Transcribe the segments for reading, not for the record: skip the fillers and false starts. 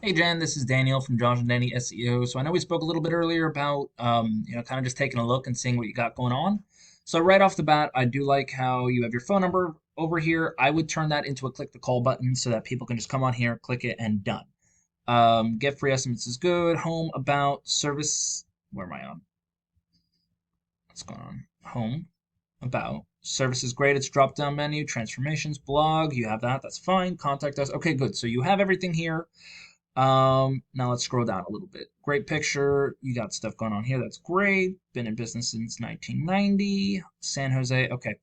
Hey Jen, this is Daniel from Josh and Danny SEO. So I know we spoke a little bit earlier about kind of just taking a look and seeing what you got going on. So right off the bat, I do like how you have your phone number over here. I would turn that into a click to call button so that people can just come on here, click it, and done. Get free estimates is good. Home, about, service. Where am I on? What's going on? Home, about, service is great. It's drop down menu, transformations, blog. You have that. That's fine. Contact us. Okay, good. So you have everything here. Now let's scroll down a little bit. Great picture. You got stuff going on here. That's great. Been in business since 1990. San Jose. Okay.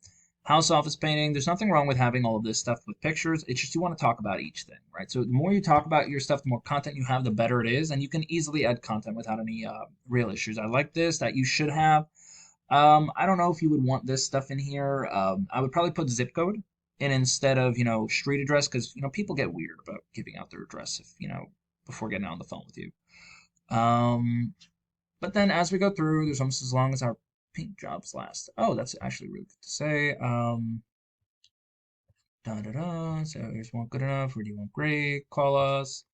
House office painting. There's nothing wrong with having all of this stuff with pictures. It's just you want to talk about each thing, right? So the more you talk about your stuff, the more content you have, the better it is. And you can easily add content without any real issues. I like this that you should have. I don't know if you would want this stuff in here. I would probably put zip code in instead of, street address because, people get weird about giving out their address if, before getting on the phone with you. Um, but then as we go through, there's almost as long as our paint jobs last. Oh, that's actually really good to say. Da da da. So here's one good enough. Where do you want great? Call us.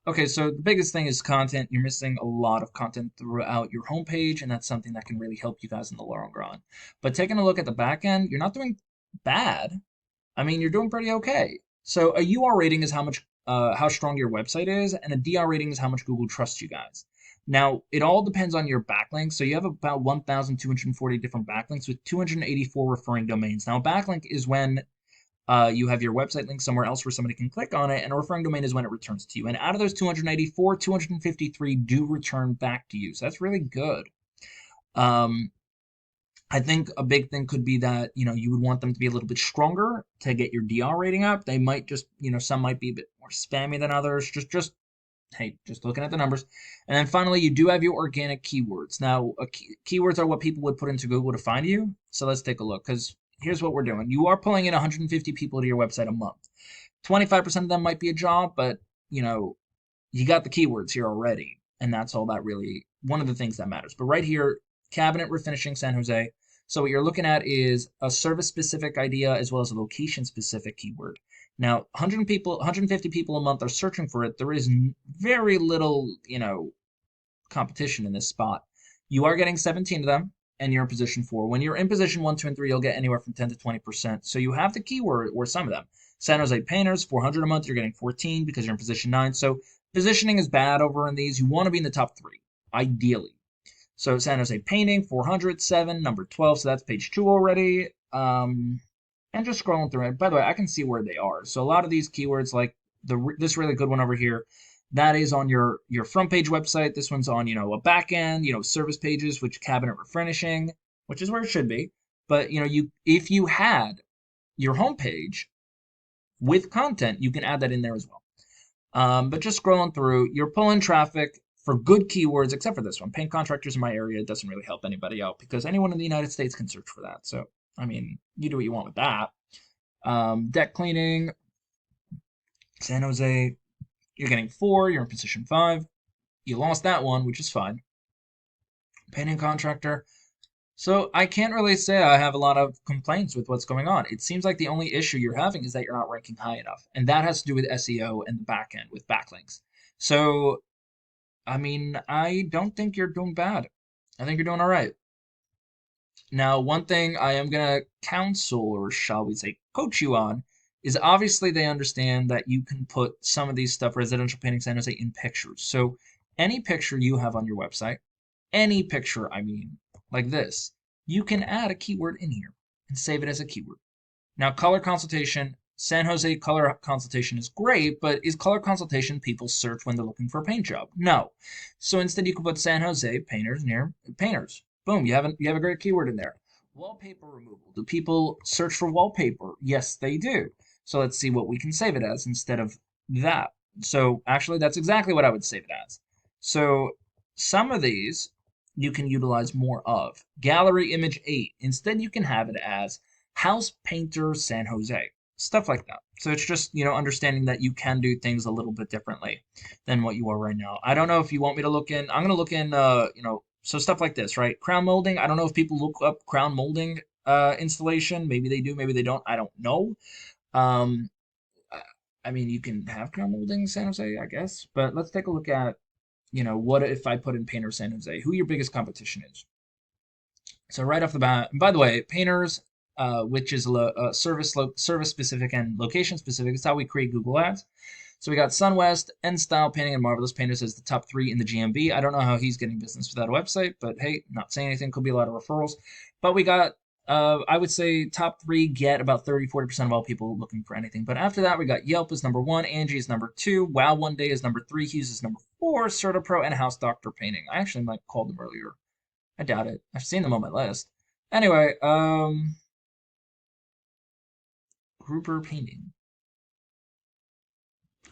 Okay, so the biggest thing is content. You're missing a lot of content throughout your homepage, and that's something that can really help you guys in the long run. But taking a look at the back end, you're not doing bad. I mean, you're doing pretty okay. So a UR rating is how strong your website is, and a DR rating is how much Google trusts you guys. Now, it all depends on your backlinks. So you have about 1,240 different backlinks with 284 referring domains. Now, a backlink is when you have your website link somewhere else where somebody can click on it, and a referring domain is when it returns to you. And out of those 284, 253 do return back to you. So that's really good. Um, I think a big thing could be that, you would want them to be a little bit stronger to get your DR rating up. They might just, some might be a bit more spammy than others. Hey, just looking at the numbers. And then finally, you do have your organic keywords. Now, keywords are what people would put into Google to find you. So let's take a look because here's what we're doing. You are pulling in 150 people to your website a month. 25% of them might be a job, but, you got the keywords here already. And that's all that really, one of the things that matters. But right here, cabinet refinishing San Jose. So what you're looking at is a service specific idea as well as a location specific keyword. Now, 150 people a month are searching for it. There is very little, competition in this spot. You are getting 17 of them, and you're in position 4. When you're in position 1, 2, and 3, you'll get anywhere from 10 to 20%. So you have the keyword, or some of them. San Jose Painters, 400 a month, you're getting 14 because you're in position 9. So positioning is bad over in these. You want to be in the top 3, ideally. So San Jose Painting, 407, number 12. So that's page 2 already. And just scrolling through it. By the way, I can see where they are. So a lot of these keywords, like this really good one over here, that is on your front page website. This one's on a back end, service pages, which cabinet refurnishing, which is where it should be. But you if you had your homepage with content, you can add that in there as well. But just scrolling through, you're pulling traffic for good keywords, except for this one. Paint contractors in my area doesn't really help anybody out because anyone in the United States can search for that. So, I mean, you do what you want with that. Deck cleaning, San Jose, you're getting 4, you're in position 5. You lost that one, which is fine. Painting contractor. So I can't really say I have a lot of complaints with what's going on. It seems like the only issue you're having is that you're not ranking high enough. And that has to do with SEO and the back end with backlinks. So I mean, I don't think you're doing bad. I think you're doing all right. Now, one thing I am going to counsel, or shall we say, coach you on, is obviously they understand that you can put some of these stuff, residential painting San Jose, in pictures. So any picture you have on your website, any picture, I mean, like this, you can add a keyword in here and save it as a keyword. Now, color consultation, San Jose color consultation is great, but is color consultation people search when they're looking for a paint job? No. So instead, you can put San Jose painters near painters. Boom, you have a great keyword in there. Wallpaper removal. Do people search for wallpaper? Yes, they do. So let's see what we can save it as instead of that. So actually, that's exactly what I would save it as. So some of these you can utilize more of. Gallery image 8. Instead, you can have it as House Painter San Jose. Stuff like that. So it's just, understanding that you can do things a little bit differently than what you are right now. I don't know if you want me to look in. I'm going to look in, so stuff like this, right? Crown molding. I don't know if people look up crown molding installation. Maybe they do, maybe they don't. I don't know. Um, I mean, you can have crown molding San Jose, I guess, but let's take a look at, what if I put in Painter San Jose? Who your biggest competition is? So right off the bat, and by the way, Painters, which is service specific and location specific, is how we create Google Ads. So we got SunWest, N Style Painting, and Marvelous Painters as the top three in the GMB. I don't know how he's getting business without a website, but hey, not saying anything. Could be a lot of referrals. But we got, I would say top three get about 30-40% of all people looking for anything. But after that, we got Yelp is number one, Angie is number two, Wow One Day is number three, Hughes is number four, CertaPro, and House Doctor Painting. I actually might call them earlier. I doubt it. I've seen them on my list. Anyway, Grouper Painting.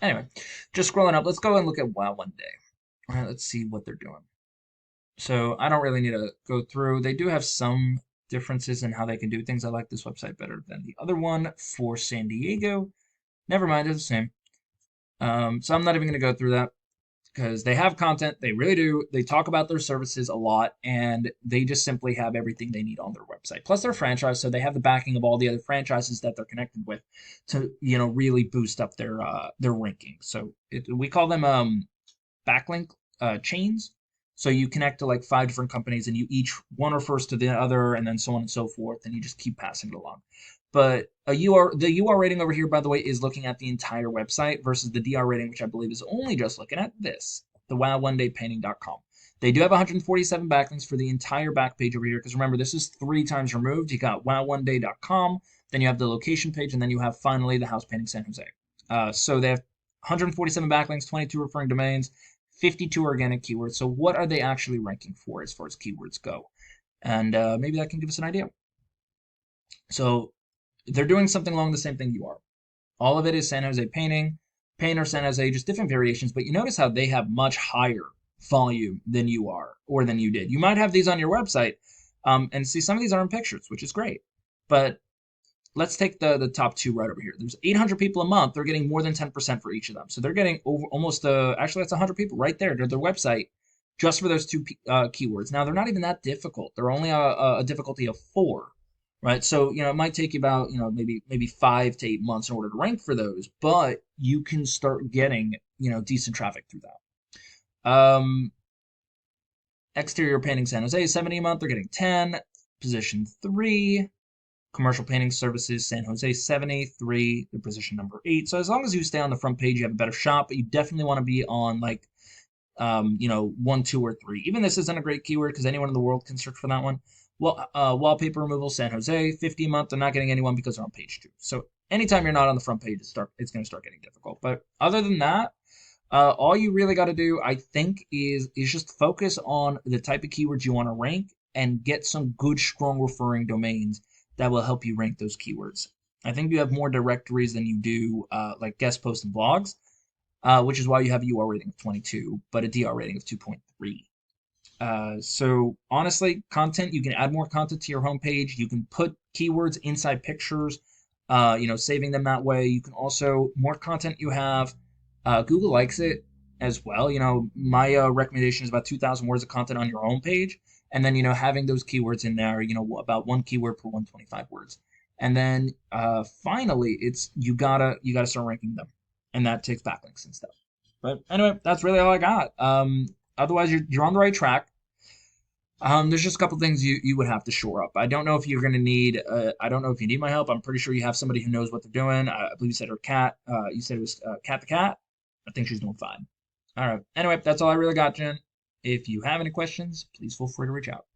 Anyway, just scrolling up. Let's go and look at Wow One Day. All right, let's see what they're doing. So I don't really need to go through. They do have some differences in how they can do things. I like this website better than the other one for San Diego. Never mind, it's the same. So I'm not even going to go through that because they have content. They really do. They talk about their services a lot, and they just simply have everything they need on their website. Plus, they're franchise, so they have the backing of all the other franchises that they're connected with to, really boost up their rankings. So we call them backlink chains. So you connect to like 5 different companies, and you each one refers to the other, and then so on and so forth, and you just keep passing it along. But the UR rating over here, by the way, is looking at the entire website versus the DR rating, which I believe is only just looking at this, the wowonedaypainting.com. They do have 147 backlinks for the entire back page over here, because remember, this is 3 times removed. You got wowonday.com, then you have the location page, and then you have finally the house painting San Jose. So they have 147 backlinks, 22 referring domains, 52 organic keywords. So what are they actually ranking for as far as keywords go? And maybe that can give us an idea. So they're doing something along the same thing you are. All of it is San Jose painting, painter San Jose, just different variations. But you notice how they have much higher volume than you are or than you did. You might have these on your website, and see some of these are in pictures, which is great. But let's take the top two right over here. There's 800 people a month. They're getting more than 10% for each of them. So they're getting over almost actually that's 100 people right there to their website just for those two keywords. Now they're not even that difficult. They're only a difficulty of 4, right? So it might take you about maybe 5 to 8 months in order to rank for those, but you can start getting decent traffic through that. Exterior painting San Jose 70 a month. They're getting 10. Position 3. Commercial painting services San Jose 73, the position number 8. So as long as you stay on the front page, you have a better shot, but you definitely want to be on like 1, 2, or 3. Even this isn't a great keyword because anyone in the world can search for that one. Well, wallpaper removal San Jose 50 a month. They're not getting anyone because they're on page 2. So anytime you're not on the front page, it's going to start getting difficult. But other than that, all you really got to do, I think, is just focus on the type of keywords you want to rank and get some good, strong referring domains that will help you rank those keywords. I think you have more directories than you do like guest posts and blogs, which is why you have a UR rating of 22, but a DR rating of 2.3. So honestly, content, you can add more content to your homepage. You can put keywords inside pictures, saving them that way. You can also, more content you have, Google likes it as well. My recommendation is about 2,000 words of content on your homepage. And then, having those keywords in there, about 1 keyword per 125 words. And then finally, it's you gotta start ranking them. And that takes backlinks and stuff. But anyway, that's really all I got. Otherwise, you're on the right track. There's just a couple things you would have to shore up. I don't know if you're going to need. I don't know if you need my help. I'm pretty sure you have somebody who knows what they're doing. I believe you said her cat. You said it was Cat the cat. I think she's doing fine. All right. Anyway, that's all I really got, Jen. If you have any questions, please feel free to reach out.